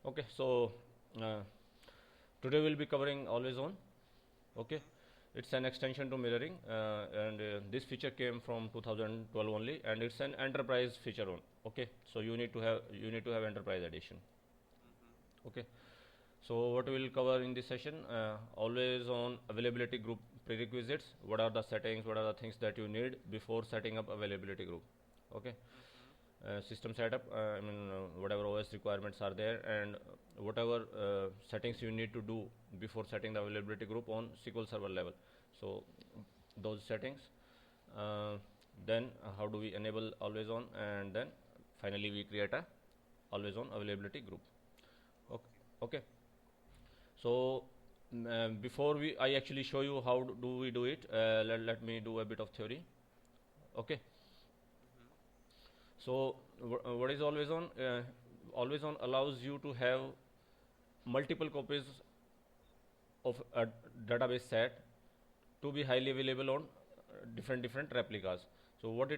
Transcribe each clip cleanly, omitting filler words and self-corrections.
Okay, so uh, today we'll be covering AlwayOn. Okay, it's an extension to mirroring, and this feature came from 2012 only, and it's an enterprise feature on. Okay, so you need to have enterprise edition. Okay, so what we'll cover in this session, AlwayOn availability group prerequisites. What are the settings? What are the things that you need before setting up availability group? Okay, system setup, whatever OS requirements are there, and whatever settings you need to do before setting the availability group on SQL Server level. So those settings, uh, then how do we enable AlwayOn, and then finally we create a AlwayOn availability group. Okay, okay. So before I actually show you how do we do it, let me do a bit of theory. Okay. So what is AlwayOn? AlwayOn allows you to have multiple copies of a database set to be highly available on different replicas. So what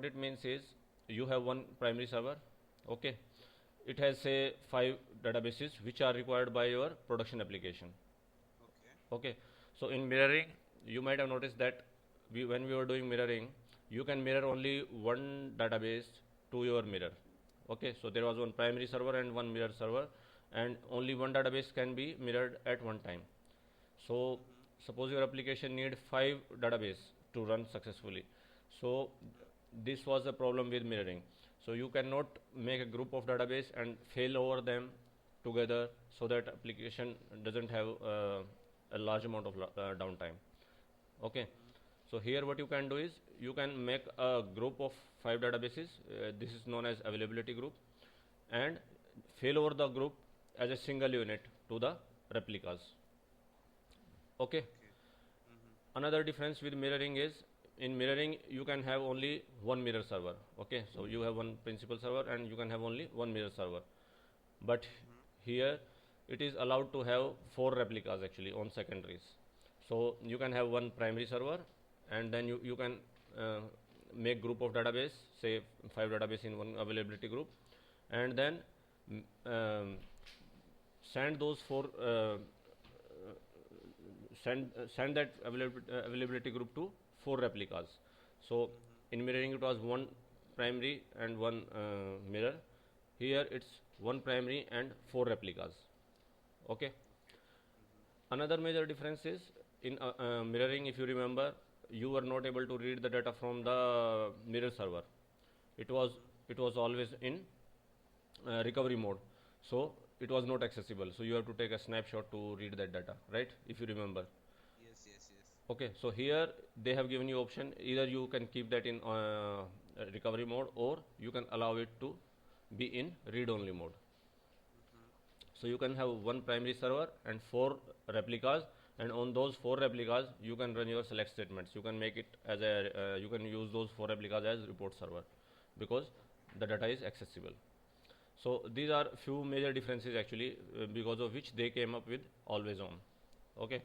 it means is you have one primary server. Okay, it has say 5 databases which are required by your production application. Okay, so in mirroring, you might have noticed that when we were doing mirroring, you can mirror only one database to your mirror. Okay, so there was one primary server and one mirror server, and only one database can be mirrored at one time. So suppose your application need 5 database to run successfully. So this was a problem with mirroring. So you cannot make a group of database and fail over them together, so that application doesn't have a large amount of downtime. Okay, so here what you can do is you can make a group of 5 databases. This is known as availability group, and fail over the group as a single unit to the replicas. Okay. Another difference with mirroring is in mirroring you can have only one mirror server. Okay, so you have one principal server and you can have only one mirror server. But here it is allowed to have 4 replicas actually on secondaries. So you can have one primary server, and then you can uh, make group of database, say 5 database in one availability group, and then um, send those four send that availability group to 4 replicas. So in mirroring it was one primary and one mirror. Here it's one primary and 4 replicas. Okay. Another major difference is in mirroring, if you remember, you were not able to read the data from the mirror server. It was it was always in recovery mode, so it was not accessible. So you have to take a snapshot to read that data, right? If you remember. Okay, so here they have given you option, either you can keep that in recovery mode, or you can allow it to be in read only mode. So you can have one primary server and 4 replicas, and on those 4 replicas you can run your select statements. You can make it as a you can use those 4 replicas as report server, because the data is accessible. So these are few major differences actually, because of which they came up with AlwayOn. Okay.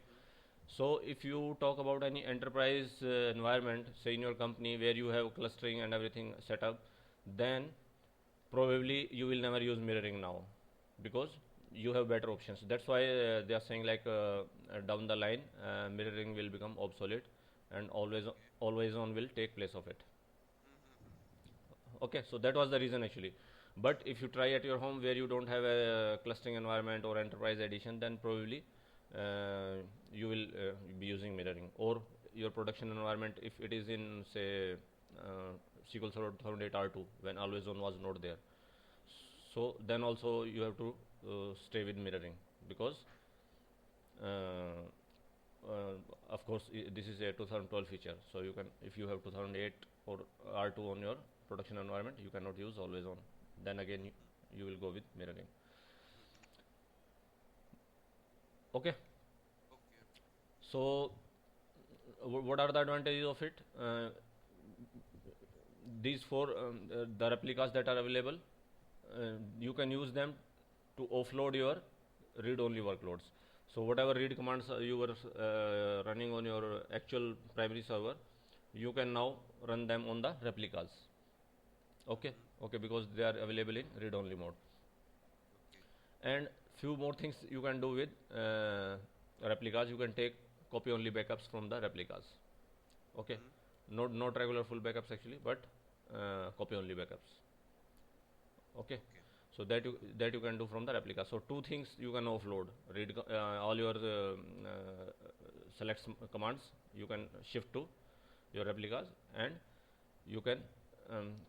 So if you talk about any enterprise environment, say in your company where you have clustering and everything set up, then probably you will never use mirroring now, because you have better options. That's why they are saying like down the line mirroring will become obsolete, and always on will take place of it. Okay, so that was the reason actually. But if you try at your home where you don't have a clustering environment or enterprise edition, then probably you will be using mirroring, or your production environment, if it is in say SQL Server 2008 R2 when AlwayOn was not there, so then also you have to stay with mirroring, because uh, of course this is a 2012 feature. So you can, if you have 2008 or R2 on your production environment, you cannot use AlwayOn. Then again you will go with mirroring. Okay. So what are the advantages of it? These four the replicas that are available, you can use them to offload your read only workloads. So whatever read commands you were running on your actual primary server, you can now run them on the replicas. Okay, okay, because they are available in read only mode. And few more things you can do with replicas. You can take copy only backups from the replicas. Okay, not regular full backups actually, but copy only backups. Okay, so that you can do from the replica. So two things you can offload: read all your commands you can shift to your replicas, and you can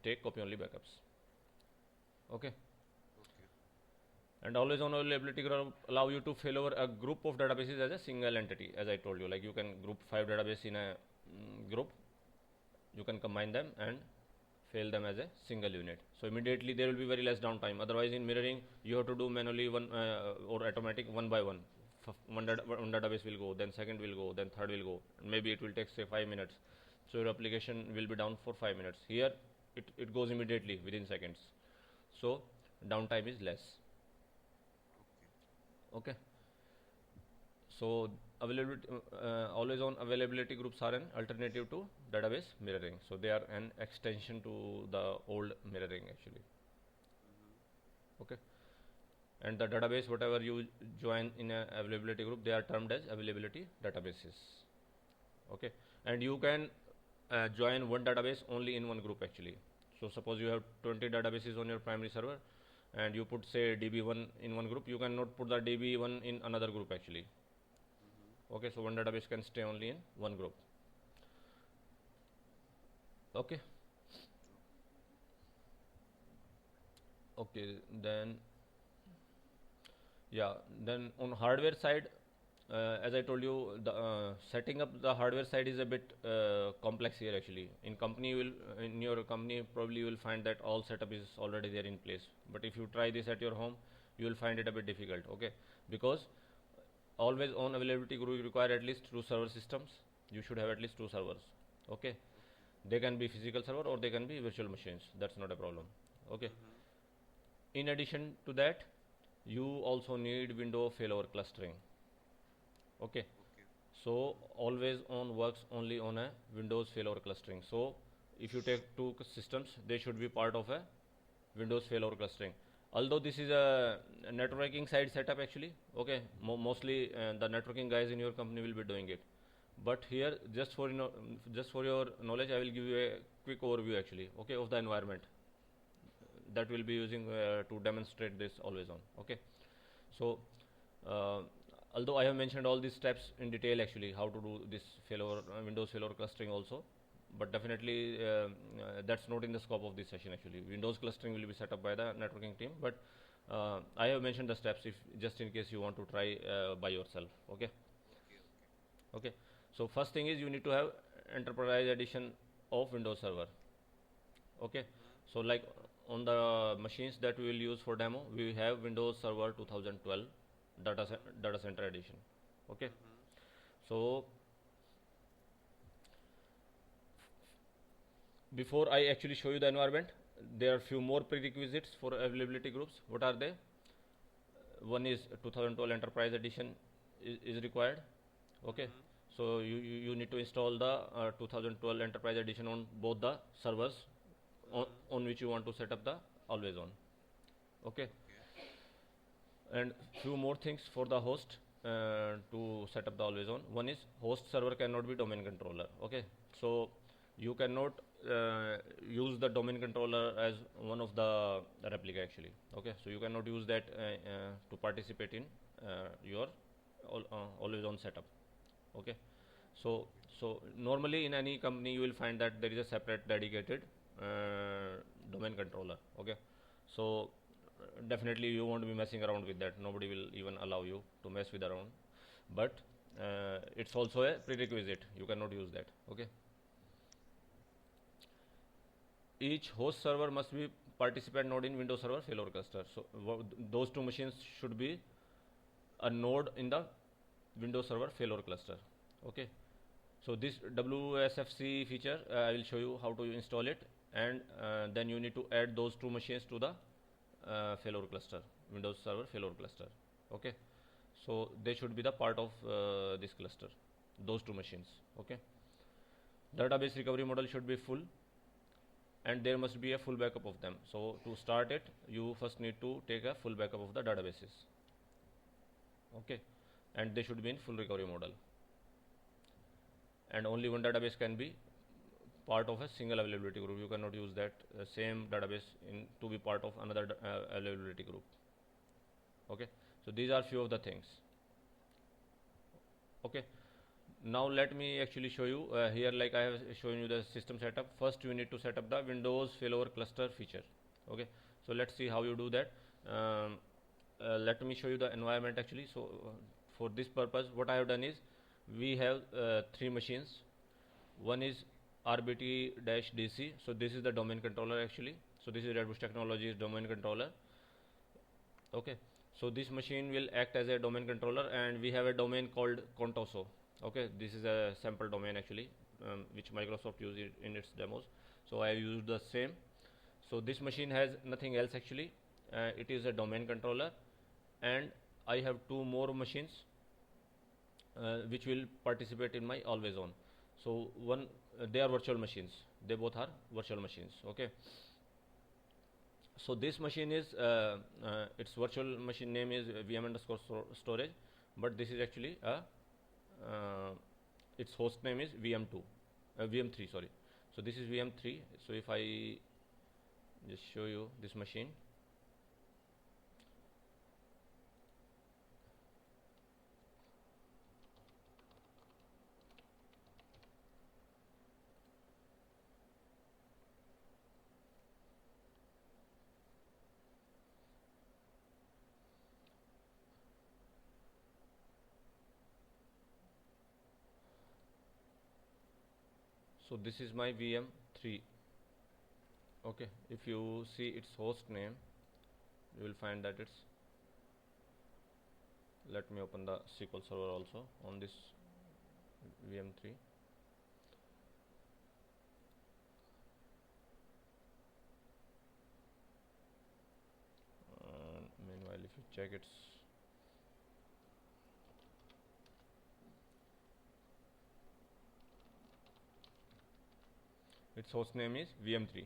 take copy only backups. Okay. And always on availability group allow you to fail over a group of databases as a single entity. As I told you, like you can group 5 databases in a group, you can combine them and fail them as a single unit. So immediately there will be very less downtime. Otherwise in mirroring you have to do manually one or automatic one by one. One database will go, then second will go, then third will go, and maybe it will take say 5 minutes. So your application will be down for 5 minutes. Here it goes immediately within seconds. So downtime is less. Okay. So availability, always on availability groups are an alternative to database mirroring. So they are an extension to the old mirroring actually. Okay. And the database, whatever you join in a availability group, they are termed as availability databases. Okay. And you can join one database only in one group actually. So suppose you have 20 databases on your primary server, and you put say DB1 in one group, you cannot put the DB1 in another group actually. Okay, so one database can stay only in one group. Okay. Okay, then yeah, then on hardware side, as I told you, the setting up the hardware side is a bit complex here actually. In your company probably you will find that all setup is already there in place. But if you try this at your home, you will find it a bit difficult. Okay, because always on availability group you require at least 2 server systems. You should have at least 2 servers. Okay, they can be physical server or they can be virtual machines. That's not a problem. Okay. In addition to that, you also need window failover clustering. Okay. So always on works only on a Windows failover clustering. So if you take 2 systems, they should be part of a Windows failover clustering. Although this is a networking side setup actually, okay, mostly the networking guys in your company will be doing it. But here, just for your knowledge, I will give you a quick overview actually, okay, of the environment that we'll be using to demonstrate this always on. Okay, so although I have mentioned all these steps in detail actually, how to do this failover Windows failover clustering also, but definitely that's not in the scope of this session actually. Windows clustering will be set up by the networking team, but I have mentioned the steps if just in case you want to try by yourself. Okay. Okay. So first thing is you need to have enterprise edition of Windows Server. Okay. So like on the machines that we will use for demo, we have Windows Server 2012 data center edition. Okay. So before I actually show you the environment, there are few more prerequisites for availability groups. What are they? One is 2012 enterprise edition is required. Okay. So you need to install the 2012 enterprise edition on both the servers on which you want to set up the AlwayOn. Okay. And few more things for the host to set up the AlwayOn. One is host server cannot be domain controller. Okay. So you cannot use the domain controller as one of the replica actually. Okay. So you cannot use that to participate in your AlwayOn setup. Okay. So normally in any company you will find that there is a separate dedicated domain controller. Okay. So definitely you won't be messing around with that. Nobody will even allow you to mess with around, but it's also a prerequisite. You cannot use that. Okay. Each host server must be participant node in Windows Server failover cluster. So those 2 machines should be a node in the Windows Server failover cluster. Okay. So this WSFC feature I will show you how to install it, and then you need to add those 2 machines to the failover cluster, Windows Server failover cluster. Okay. So they should be the part of this cluster, those 2 machines. Okay. Database recovery model should be full. and there must be a full backup of them. So to start it, you first need to take a full backup of the databases. Okay, and they should be in full recovery model, and only one database can be part of a single availability group. You cannot use that same database to be part of another availability group. Okay, so these are few of the things. Okay, now let me actually show you here, like I have shown you the system setup. First you need to set up the Windows failover cluster feature. Okay, so let's see how you do that. Let me show you the environment actually. So for this purpose, what I have done is, we have 3 machines. One is RBT-DC, so this is the domain controller actually. So this is Redbush Technologies domain controller. Okay, so this machine will act as a domain controller, and we have a domain called Contoso. Okay, this is a sample domain actually, which Microsoft uses in its demos. So I have used the same. So this machine has nothing else actually. It is a domain controller, and I have 2 more machines which will participate in my AlwayOn. So one, they are virtual machines. They both are virtual machines. Okay. So this machine is its virtual machine name is VM_storage, but this is actually its host name is VM3. Sorry. So this is VM3. So if I just show you this machine. So this is my VM3. Okay, if you see its host name, you will find that it's, let me open the SQL server also on this VM3. Meanwhile, if you check its host name is VM3.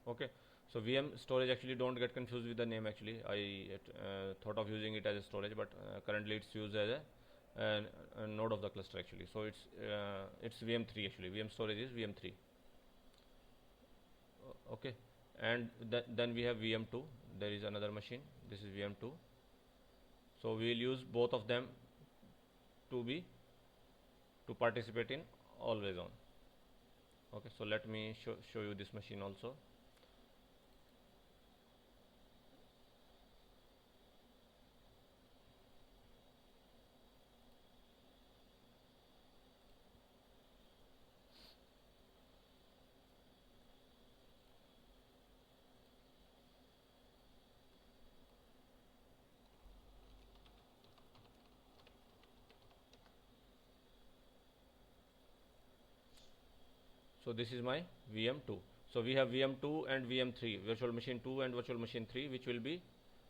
Okay, so VM storage, actually don't get confused with the name actually. I thought of using it as a storage, but currently it's used as a node of the cluster actually. So it's VM3 actually. VM storage is VM3. Okay, and then we have VM2. There is another machine. This is VM2. So we will use both of them to participate in AlwayOn. Okay, so let me show you this machine also. So this is my VM2. So we have VM2 and VM3, virtual machine 2 and virtual machine 3, which will be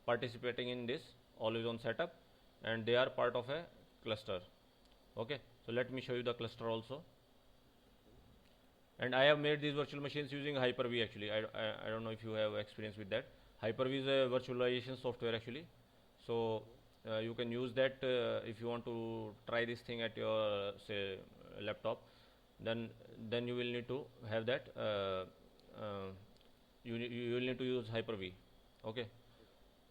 participating in this AlwayOn setup, and they are part of a cluster. Okay, so let me show you the cluster also. And I have made these virtual machines using Hyper-V actually. I don't know if you have experience with that. Hyper-V is a virtualization software actually. So you can use that if you want to try this thing at your say laptop. Then you will need to have that. You will need to use Hyper-V. Okay.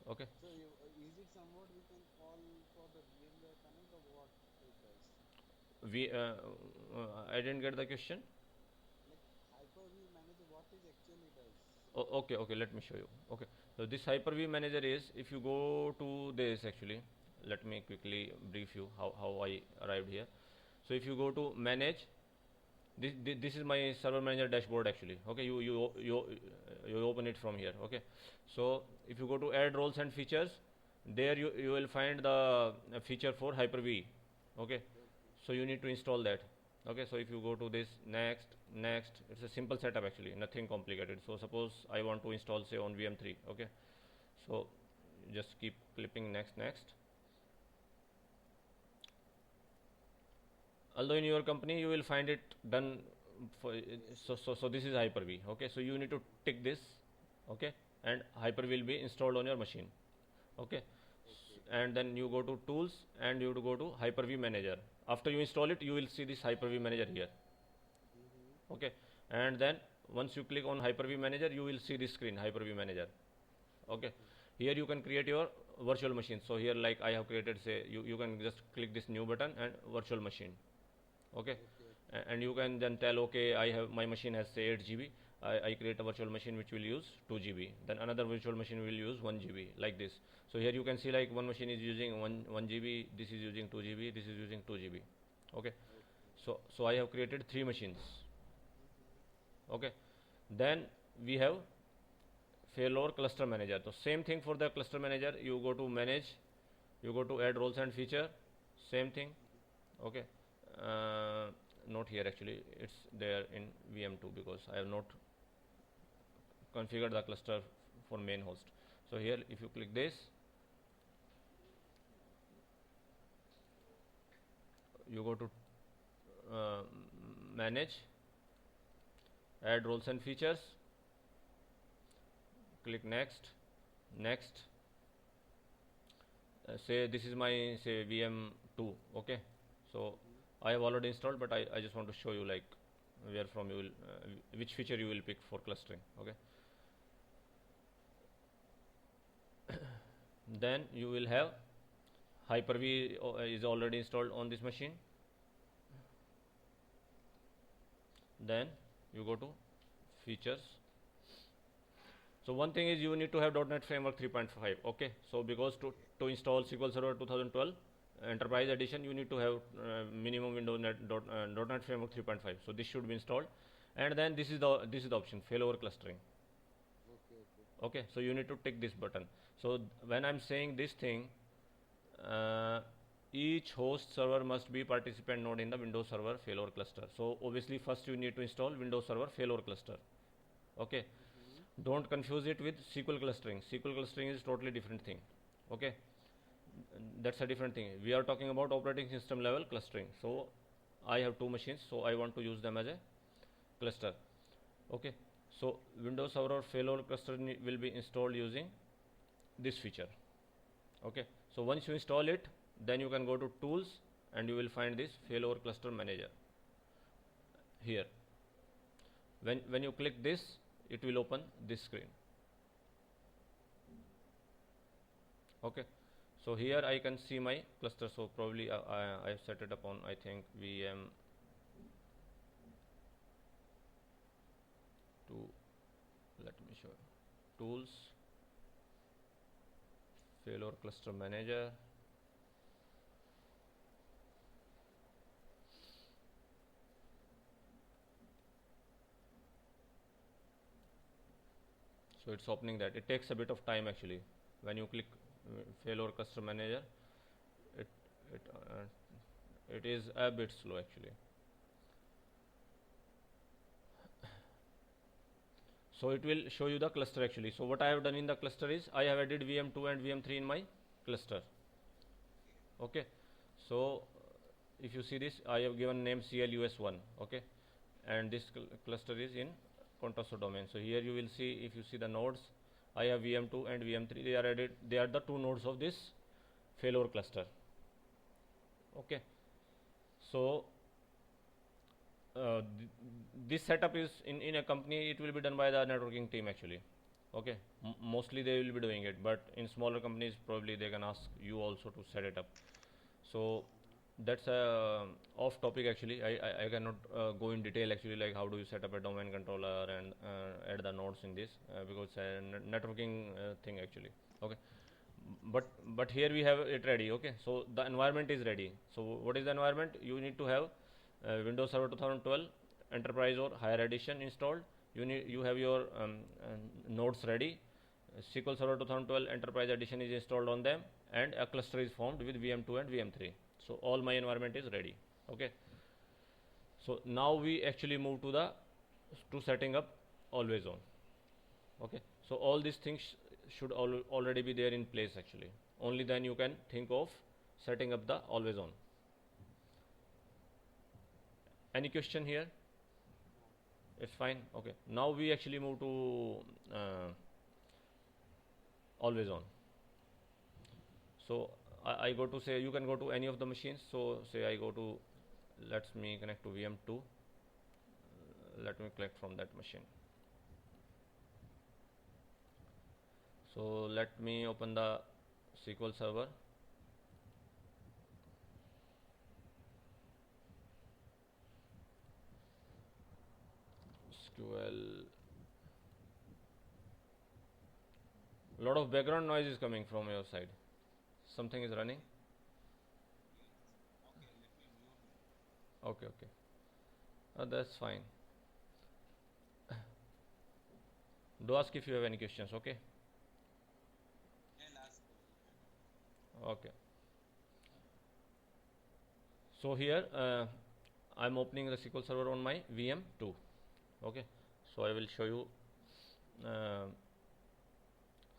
Okay. So is it somewhat we can call for the VMware connect, or what it does? I didn't get the question. Like Hyper-V Manager, what it actually does? Okay, okay, let me show you. Okay, so this Hyper-V Manager is, if you go to this actually, let me quickly brief you how I arrived here. So if you go to manage, this is my server manager dashboard actually. Okay, you open it from here. Okay, so if you go to add roles and features, there you will find the feature for Hyper-V. Okay, so you need to install that. Okay, so if you go to this next, it's a simple setup actually, nothing complicated. So suppose I want to install say on VM3. Okay, so just keep clipping next. Although in your company you will find it done So this is Hyper-V. Okay, so you need to tick this. Okay, and Hyper will be installed on your machine. Okay, and then you go to tools and you go to Hyper-V manager. After you install it, you will see this Hyper-V manager here. Okay, and then once you click on Hyper-V manager, you will see this screen, Hyper-V manager. Okay, here you can create your virtual machine. So here, like I have created, say you can just click this new button and virtual machine. Okay, and you can then tell, okay, I have my machine has say 8 GB. I create a virtual machine which will use 2 GB. Then another virtual machine will use 1 GB, like this. So here you can see like one machine is using 1 GB, this is using 2 GB, this is using 2 GB. Okay, so I have created 3 machines. Okay, then we have failover cluster manager. So same thing for the cluster manager. You go to manage, you go to add roles and feature, same thing. Okay, not here actually, it's there in VM2 because I have not configured the cluster for main host. So here if you click this, you go to manage, add roles and features, click next, say this is my say VM2. Okay, so I have already installed, but I just want to show you like where from you will which feature you will pick for clustering. Okay, then you will have Hyper-V is already installed on this machine. Then you go to features. So one thing is you need to have .NET Framework 3.5. Okay, so because to install SQL Server 2012 Enterprise Edition, you need to have minimum .NET Framework 3.5. So this should be installed, and then this is the option, failover clustering. Okay, so you need to tick this button. So when I'm saying this thing, each host server must be participant node in the Windows Server failover cluster. So obviously first you need to install Windows Server failover cluster. Okay, don't confuse it with SQL clustering. SQL clustering is totally different thing. Okay, that's a different thing. We are talking about operating system level clustering. So I have 2 machines, so I want to use them as a cluster. Okay, so Windows Server failover cluster will be installed using this feature. Okay, so once you install it, then you can go to tools and you will find this failover cluster manager here. When you click this, it will open this screen. Okay, so here I can see my cluster. So probably I set it up on, I think, VM2. Let me show you. Tools, failover cluster manager. So it's opening that. It takes a bit of time actually. When you click failover cluster manager, it is a bit slow actually. So it will show you the cluster actually. So what I have done in the cluster is I have added VM2 and VM3 in my cluster. Okay, so if you see this, I have given name CLUS1. Okay, and this cluster is in Contoso domain. So here you will see, if you see the nodes, I have VM2 and VM3. They are added. They are the 2 nodes of this failover cluster. Okay, so this setup is in a company, it will be done by the networking team actually. Okay, mostly they will be doing it, but in smaller companies probably they can ask you also to set it up. So that's a off topic actually. I cannot go in detail actually, like how do you set up a domain controller and add the nodes in this because it's a networking thing actually. Okay, but here we have it ready. Okay, so the environment is ready. So what is the environment? You need to have Windows Server 2012 Enterprise or higher edition installed. You have your nodes ready. SQL Server 2012 Enterprise edition is installed on them, and a cluster is formed with VM2 and VM3. So all my environment is ready. Okay, so now we actually move to setting up AlwayOn. Okay, so all these things should already be there in place actually. Only then you can think of setting up the AlwayOn. Any question here? It's fine. Okay. Now we actually move to always on. So I go to, say, you can go to any of the machines. So say I go to, let me connect to VM2. Let me collect from that machine. So let me open the SQL server. SQL. A lot of background noise is coming from your side. Something is running. Okay, okay. That's fine. Do ask if you have any questions. Okay. Okay. So here I'm opening the SQL server on my VM2. Okay. So I will show you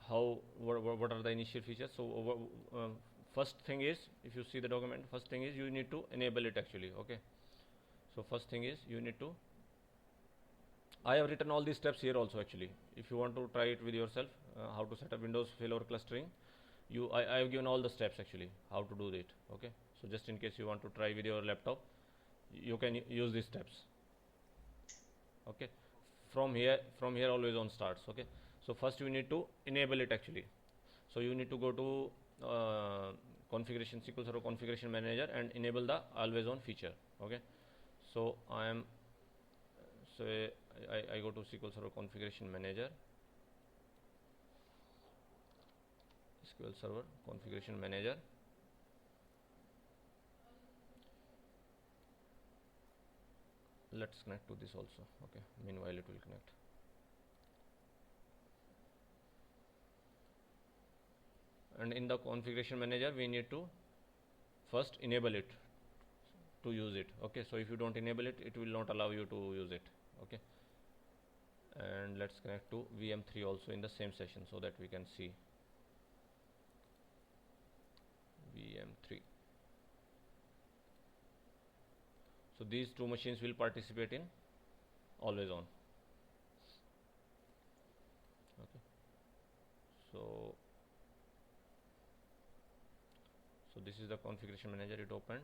what are the initial features. So first thing is, if you see the document, first thing is you need to enable it actually. Okay. So first thing is you need to, I have written all these steps here also actually. If you want to try it with yourself, how to set up Windows failover clustering, I have given all the steps actually, how to do it. Okay. So just in case you want to try with your laptop, you can use these steps. Okay. From here always on starts. Okay. So first you need to enable it actually. So you need to go to configuration, SQL Server configuration manager, and enable the always on feature. Okay. So I go to SQL Server configuration manager, SQL Server configuration manager. Let's connect to this also. Okay. Meanwhile it will connect. And in the configuration manager we need to first enable it to use it. Okay. So if you don't enable it, it will not allow you to use it. Okay. And let's connect to VM3 also in the same session so that we can see VM3. So these two machines will participate in always on. Okay. So this is the configuration manager, it opened.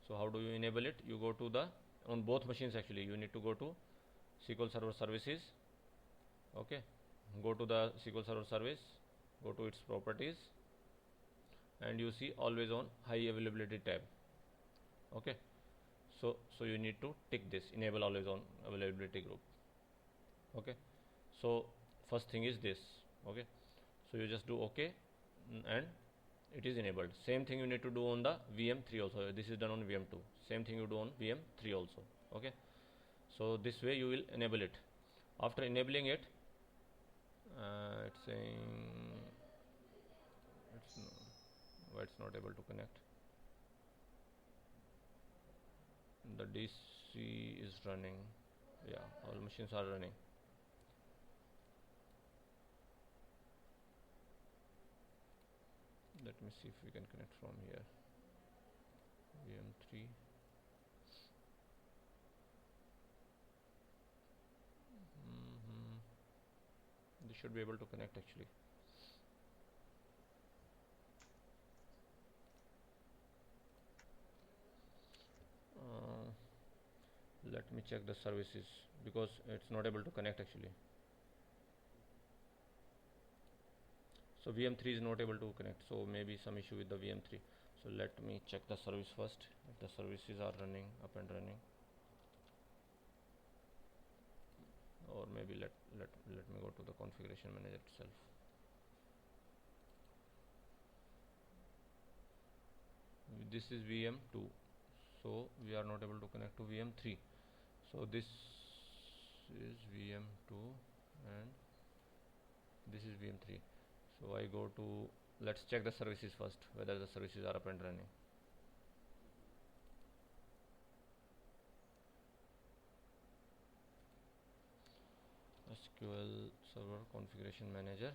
So how do you enable it? You go to the, on both machines actually, you need to go to SQL Server Services. Okay. Go to the SQL Server Service, go to its properties, and you see always on high availability tab. Okay. So you need to tick this, enable always on availability group. Okay. So first thing is this. Okay. So you just do okay, and it is enabled. Same thing you need to do on the VM3 also. This is done on VM2. Same thing you do on VM3 also. Okay. So this way you will enable it. After enabling it, it's saying why it's not able to connect. The DC is running. Yeah, all machines are running. Let me see if we can connect from here. VM3. They should be able to connect actually. Let me check the services because it's not able to connect actually. So VM3 is not able to connect, so maybe some issue with the VM3. So let me check the service first, if the services are running, up and running. Or maybe let me go to the configuration manager itself. This is VM2, so we are not able to connect to VM3. So this is VM2 and this is VM3. So I go to, let's check the services first, whether the services are up and running. SQL Server Configuration Manager.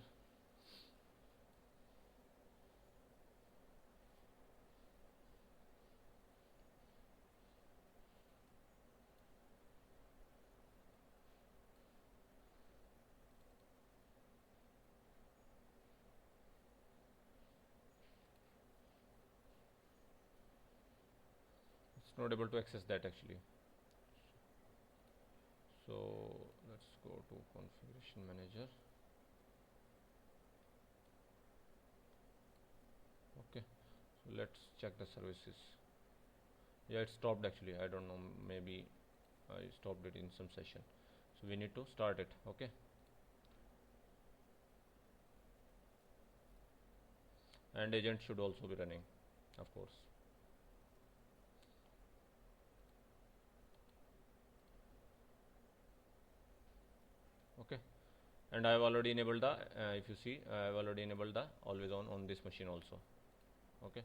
not able to access that actually. So let's go to configuration manager. Okay, so let's check the services. Yeah, it stopped actually. I don't know, maybe I stopped it in some session, so we need to start it. Okay, and agent should also be running, of course. Okay, and I have already enabled the if you see, I have already enabled the always on this machine also. Okay,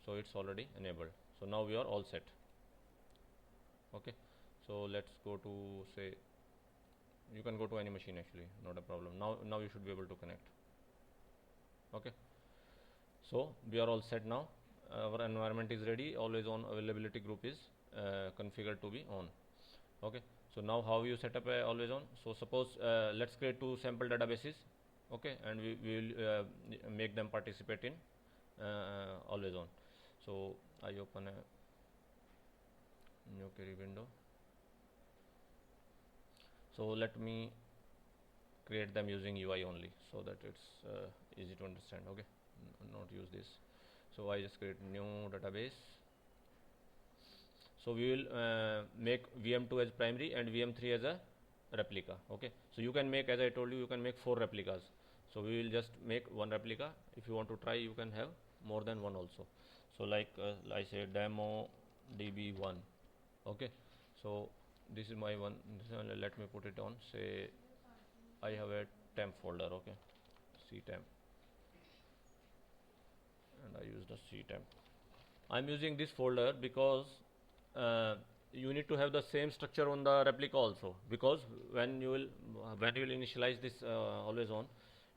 so it's already enabled, so now we are all set. Okay, so let's go to, say, you can go to any machine actually, not a problem. Now you should be able to connect. Okay, so we are all set now. Our environment is ready. Always on availability group is configured to be on. Okay, so now how you set up a always on? So suppose let's create two sample databases. Okay, and we will make them participate in always on. So I open a new query window. So let me create them using UI only, so that it's easy to understand. Okay, not use this. So I just create new database. So we will make VM2 as primary and VM3 as a replica. Okay, so you can make, as I told you, you can make 4 replicas. So we will just make one replica. If you want to try, you can have more than one also. So like I say demo db1. Okay, so this is my one. Let me put it on. Say I have a temp folder. Okay, C temp, and I use the C temp. I'm using this folder because you need to have the same structure on the replica also, because when you will initialize this always on,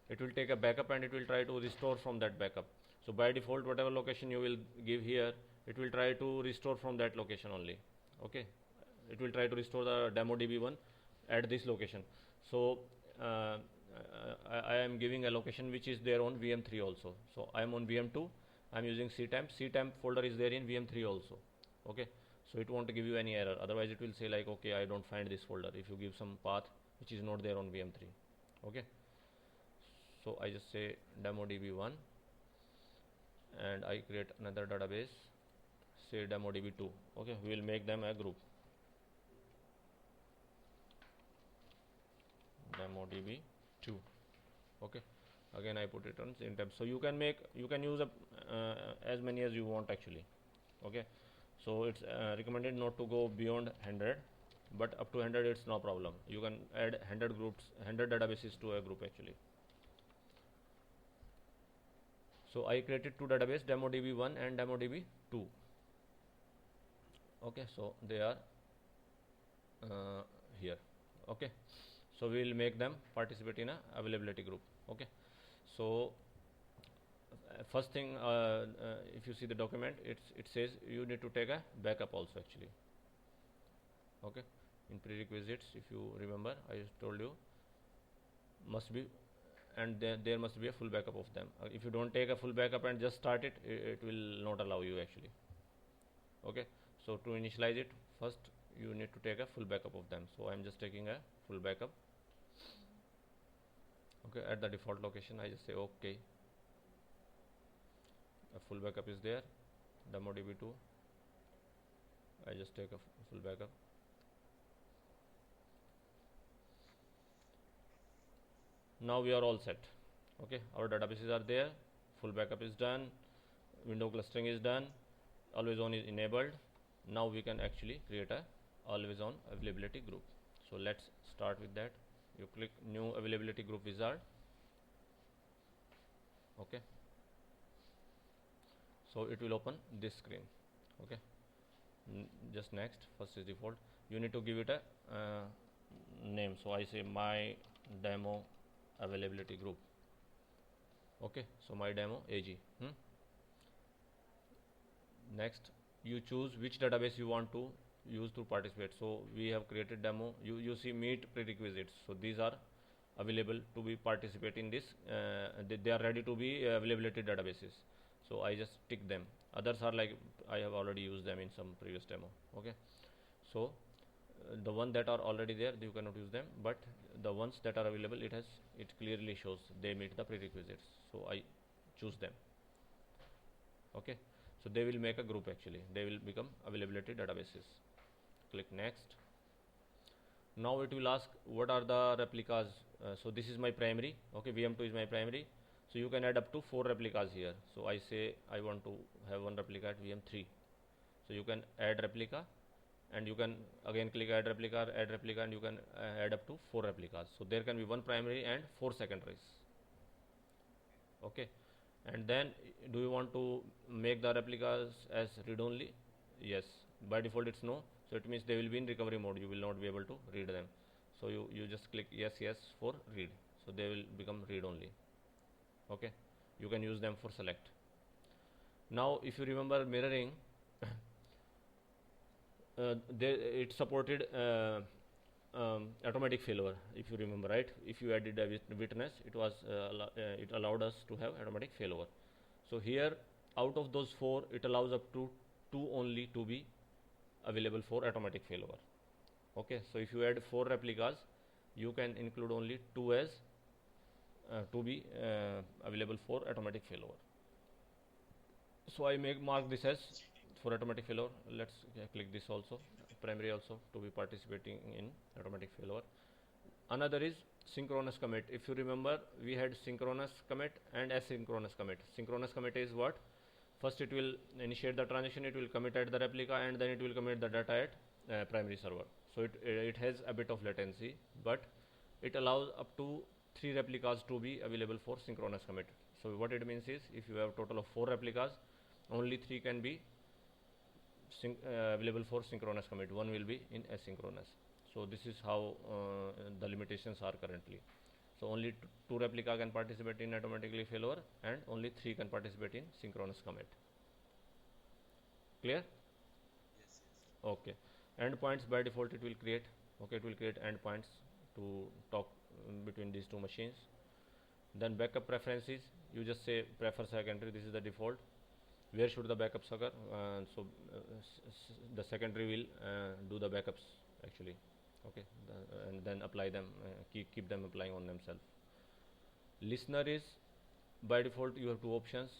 it will take a backup and it will try to restore from that backup. So by default, whatever location you will give here, it will try to restore from that location only. Okay, it will try to restore the demo db1 at this location. So I am giving a location which is there on VM3 also. So I am on VM2. I am using ctemp. Ctemp folder is there in VM3 also. Okay, so it won't give you any error. Otherwise, it will say like, okay, I don't find this folder if you give some path which is not there on VM3. Okay, so I just say demo db1 and I create another database, say demo db2. Okay, we will make them a group, demo db2. Okay, again I put it on same tab. So you can use as many as you want actually. Okay, so it's recommended not to go beyond 100, but up to 100 it's no problem. You can add 100 groups, 100 databases to a group actually. So I created two databases, demo db1 and demo db2. Okay, so they are here. Okay, so we will make them participate in a availability group. Okay, so first thing, if you see the document, it says you need to take a backup also actually. Okay, in prerequisites, if you remember, I just told you must be, and there must be a full backup of them. If you don't take a full backup and just start it, it will not allow you actually. Okay, so to initialize it, first you need to take a full backup of them. So I am just taking a full backup. Okay, at the default location, I just say okay. A full backup is there, demo db2. I just take a full backup. Now we are all set. Okay, our databases are there, full backup is done, window clustering is done, always on is enabled. Now we can actually create a always on availability group. So let's start with that. You click new availability group wizard. Okay, so it will open this screen. Okay, just next, first is default. You need to give it a name. So I say my demo availability group. Okay, so my demo AG. Next, you choose which database you want to use to participate. So we have created demo. You see meet prerequisites. So these are available to be participate in this. They are ready to be availability databases. So I just tick them. Others are like I have already used them in some previous demo. Okay, so the one that are already there you cannot use them, but the ones that are available, it clearly shows they meet the prerequisites, so I choose them. Okay, so they will make a group, actually they will become availability databases. Click next. Now it will ask what are the replicas. So this is my primary. Okay, VM2 is my primary, so you can add up to 4 replicas here. So I say I want to have one replica at VM3, so you can add replica, and you can again click add replica, and you can add up to 4 replicas. So there can be one primary and 4 secondaries. Okay, and then do you want to make the replicas as read only? Yes, by default it's no, so it means they will be in recovery mode, you will not be able to read them. So you just click yes for read, so they will become read only. Okay, you can use them for select. Now if you remember mirroring, it supported automatic failover, if you remember, right? If you added a witness, it allowed us to have automatic failover. So here out of those 4, it allows up to 2 only to be available for automatic failover. Okay, so if you add 4 replicas, you can include only 2 as to be available for automatic failover. So I mark this as for automatic failover. Let's click this also, primary also to be participating in automatic failover. Another is synchronous commit. If you remember, we had synchronous commit and asynchronous commit. Synchronous commit is what? First it will initiate the transaction, it will commit at the replica, and then it will commit the data at primary server. So it has a bit of latency, but it allows up to 3 replicas to be available for synchronous commit. So what it means is, if you have a total of 4 replicas, only 3 can be available for synchronous commit, 1 will be in asynchronous. So this is how the limitations are currently. So only 2 replica can participate in automatically failover, and only 3 can participate in synchronous commit. Clear? Yes. Okay. Endpoints by default it will create. Okay, it will create endpoints to talk between these 2 machines. Then backup preferences, you just say prefer secondary, this is the default. Where should the backups occur? The secondary will do the backups actually. Okay, and then apply them, keep them applying on themselves. Listener is by default you have 2 options,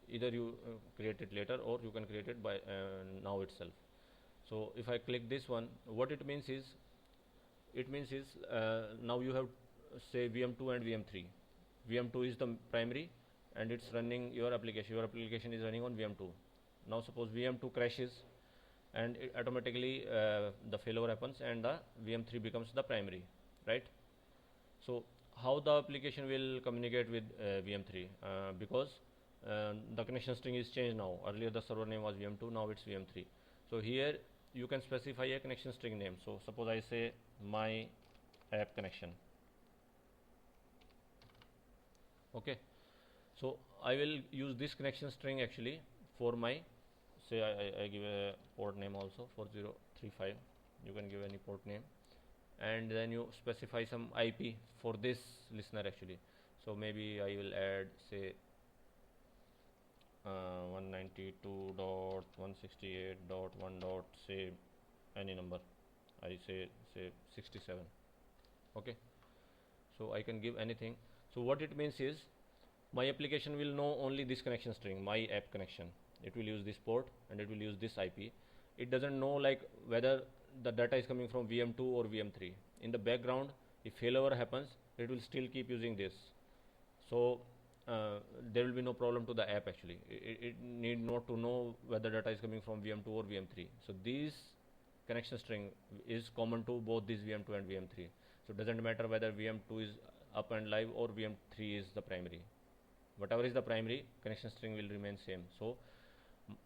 either you create it later or you can create it by now itself. So if I click this one, what it means is now you have say VM2 and VM3. VM2 is the primary and it's running your application is running on VM2. Now suppose VM2 crashes and automatically the failover happens and the VM3 becomes the primary, right? So how the application will communicate with VM3, because the connection string is changed now. Earlier the server name was VM2, now it's VM3. So here you can specify a connection string name. So suppose I say my app connection. Okay, so I will use this connection string actually for my, say I give a port name also 4035, you can give any port name, and then you specify some IP for this listener actually. So maybe I will add say 192.168.1. Say any number, I say 67. Okay, so I can give anything. So what it means is my application will know only this connection string, my app connection. It will use this port and it will use this IP. It doesn't know like whether the data is coming from VM2 or VM3. In the background, if failover happens, it will still keep using this. So there will be no problem to the app actually. It need not to know whether data is coming from VM2 or VM3. So this connection string is common to both these VM2 and VM3. So it doesn't matter whether VM2 is up and live or VM3 is the primary. Whatever is the primary, connection string will remain same. So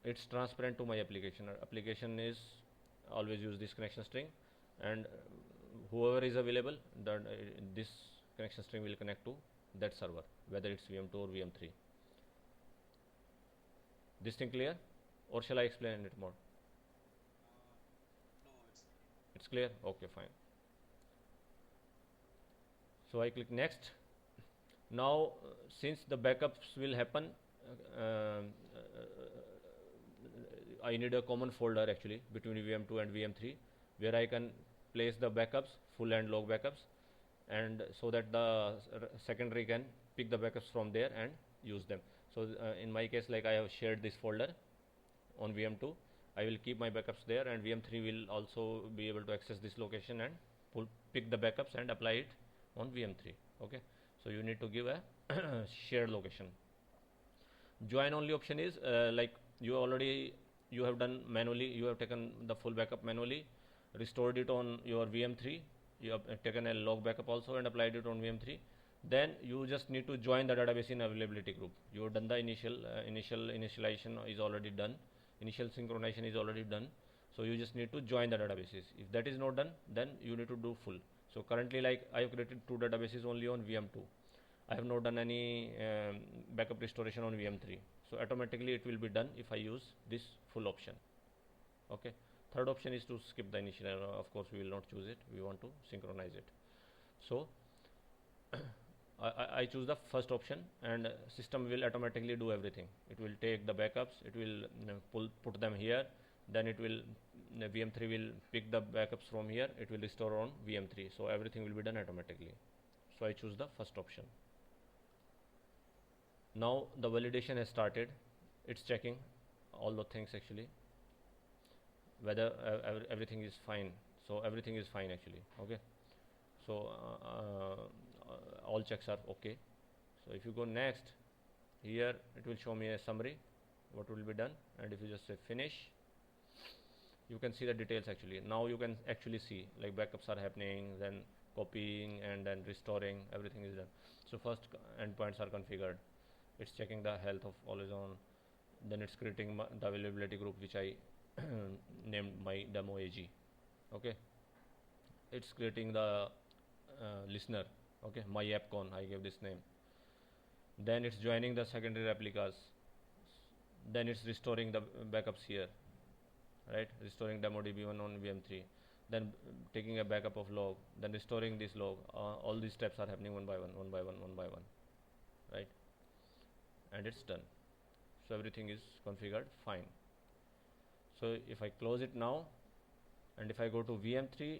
it's transparent to my application. Application is always use this connection string, and whoever is available, this connection string will connect to that server, whether it's VM2 or VM3. This thing clear, or shall I explain it more? No, It's clear? Okay, fine. So I click next. Now since the backups will happen I need a common folder actually between VM2 and VM3 where I can place the backups, full and log backups, and so that the secondary can pick the backups from there and use them. So in my case, like I have shared this folder on VM2, I will keep my backups there, and VM3 will also be able to access this location and pick the backups and apply it on VM3. Okay, so you need to give a shared location. Join only option is like you have done manually, you have taken the full backup manually, restored it on your VM3, you have taken a log backup also and applied it on VM3. Then you just need to join the database in availability group. You have done the initialization is already done, initial synchronization is already done, so you just need to join the databases. If that is not done, then you need to do full. So currently, like I have created 2 databases only on VM2. I have not done any backup restoration on VM3. So automatically it will be done if I use this full option. Okay. Third option is to skip the initial. Of course, we will not choose it. We want to synchronize it. So I choose the first option, and system will automatically do everything. It will take the backups. It will put them here. Then it will VM3 will pick the backups from here. It will restore on VM3. So everything will be done automatically. So I choose the first option. Now the validation has started. It's checking all the things actually, whether everything is fine. So everything is fine actually. Okay, so all checks are okay. So if you go next, here it will show me a summary what will be done, and if you just say finish, you can see the details actually. Now you can actually see like backups are happening, then copying, and then restoring, everything is done. So first endpoints are configured. It's checking the health of AlwayOn. Then it's creating the availability group, which I named my demo AG. Okay, it's creating the listener. Okay, my AppCon, I gave this name. Then it's joining the secondary replicas. Then it's restoring the backups here, right? Restoring demo DB1 on VM3. Then taking a backup of log. Then restoring this log. All these steps are happening one by one, right? And it's done. So everything is configured fine. So if I close it now, and if I go to VM3,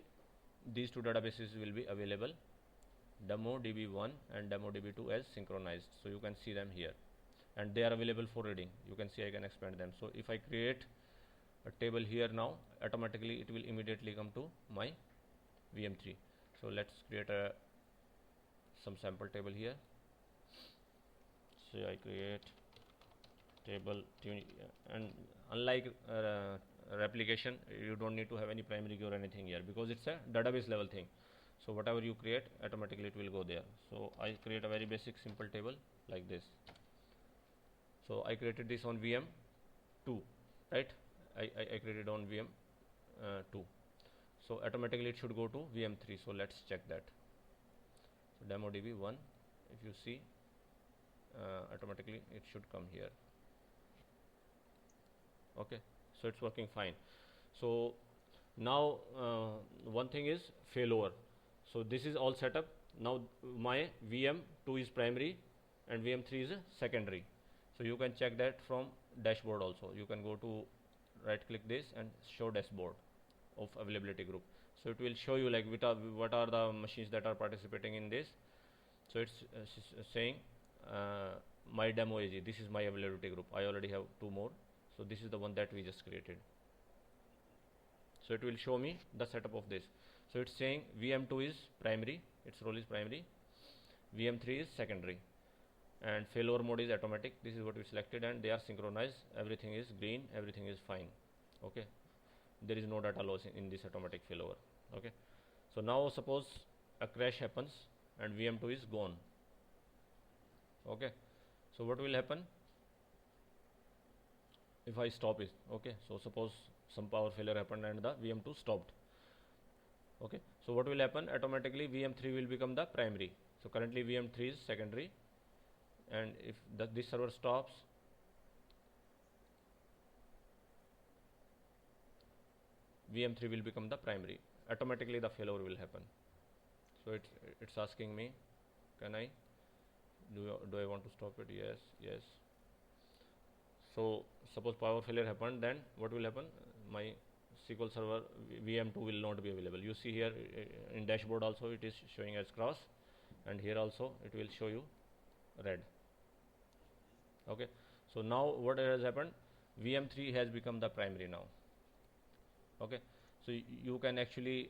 these 2 databases will be available, demo DB1 and demo DB2 as synchronized. So you can see them here, and they are available for reading. You can see I can expand them. So if I create a table here now, automatically it will immediately come to my VM3. So let's create some sample table here. So I create table and unlike replication, you don't need to have any primary key or anything here because it's a database level thing. So whatever you create, automatically it will go there. So I create a very basic simple table like this. So I created this on VM2, right? I created on VM2. So automatically it should go to VM3. So let's check that. So demo DB1, if you see, automatically it should come here. Okay, so it's working fine. So now one thing is failover. So this is all set up. Now my VM2 is primary and VM3 is secondary. So you can check that from dashboard also. You can go to right click this and show dashboard of availability group. So it will show you like what are the machines that are participating in this. So it's saying my demo AG, this is my availability group. I already have 2 more. So this is the one that we just created. So it will show me the setup of this. So it's saying VM2 is primary, its role is primary, VM3 is secondary, and failover mode is automatic. This is what we selected, and they are synchronized. Everything is green, everything is fine. Okay, there is no data loss in this automatic failover. Okay, so now suppose a crash happens and VM2 is gone. Okay, so what will happen if I stop it? Okay, so suppose some power failure happened and the VM2 stopped. Okay, so what will happen? Automatically VM3 will become the primary. So currently VM3 is secondary, and if this server stops, VM3 will become the primary. Automatically the failover will happen. So it's asking me, can I do I want to stop it? Yes. So suppose power failure happened, then what will happen? My SQL Server VM2 will not be available. You see here in dashboard also it is showing as cross, and here also it will show you red. Okay, so now what has happened? VM3 has become the primary now. Okay, so you can actually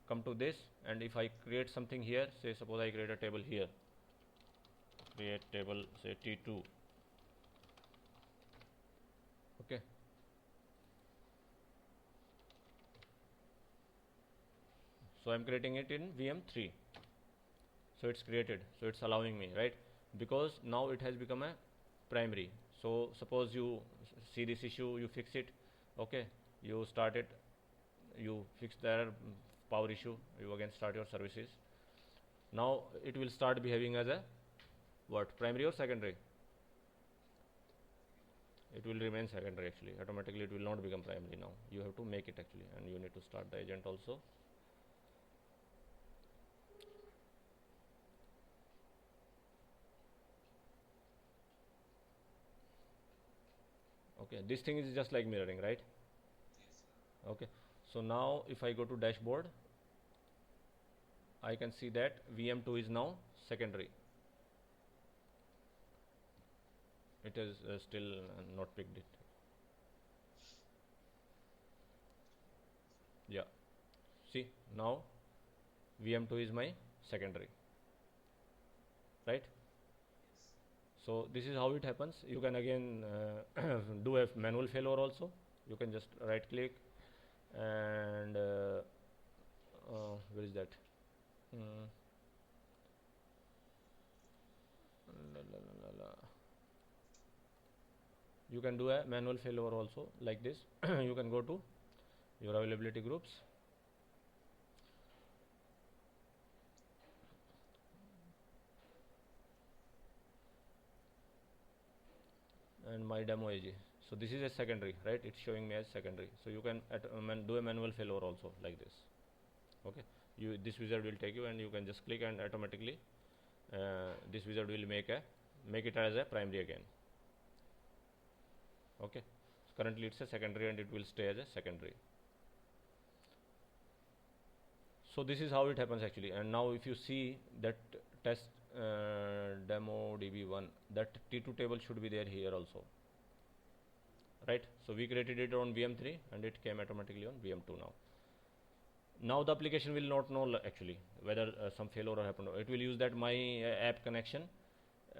come to this, and if I create something here, say suppose I create a table here, create table say T2. Okay, so I'm creating it in VM3. So it's created, so it's allowing me, right? Because now it has become a primary. So suppose you see this issue, you fix it. Okay, you start it, you fix the error, power issue, you again start your services. Now it will start behaving as a what, primary or secondary? It will remain secondary actually. Automatically it will not become primary now. You have to make it actually, and you need to start the agent also. Okay, this thing is just like mirroring, right? Okay, so now if I go to dashboard, I can see that VM2 is now secondary. It is still not picked it. Yeah, see now VM2 is my secondary, right? So this is how it happens. You can again do a manual failure also. You can just right click and where is that? Mm. La, la, la, la, la. You can do a manual failure also like this. You can go to your availability groups, and my demo AG. So this is a secondary, right? It's showing me as secondary. So you can do a manual failure also like this. Okay, this wizard will take you, and you can just click, and automatically this wizard will make it as a primary again. Okay, so currently it's a secondary, and it will stay as a secondary. So this is how it happens actually. And now if you see that test demo db1, that T2 table should be there here also, right? So we created it on VM3, and it came automatically on VM2 now. Now the application will not know actually whether some failure happened. It will use that my app connection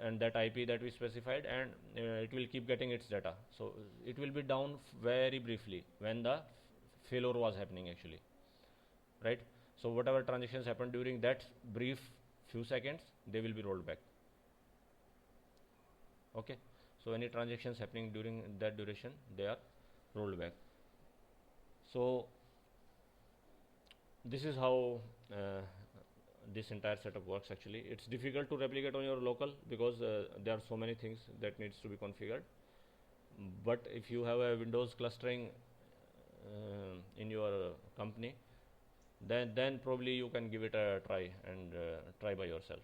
and that IP that we specified, and it will keep getting its data. So it will be down very briefly when the failure was happening actually, right? So whatever transactions happened during that brief few seconds, they will be rolled back. Okay, so any transactions happening during that duration, they are rolled back. So this is how this entire setup works actually. It's difficult to replicate on your local because there are so many things that needs to be configured. But if you have a Windows clustering in your company, then probably you can give it a try and try by yourself.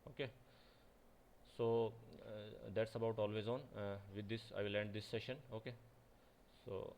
Okay, so that's about AlwayOn. With this I will end this session. Okay, so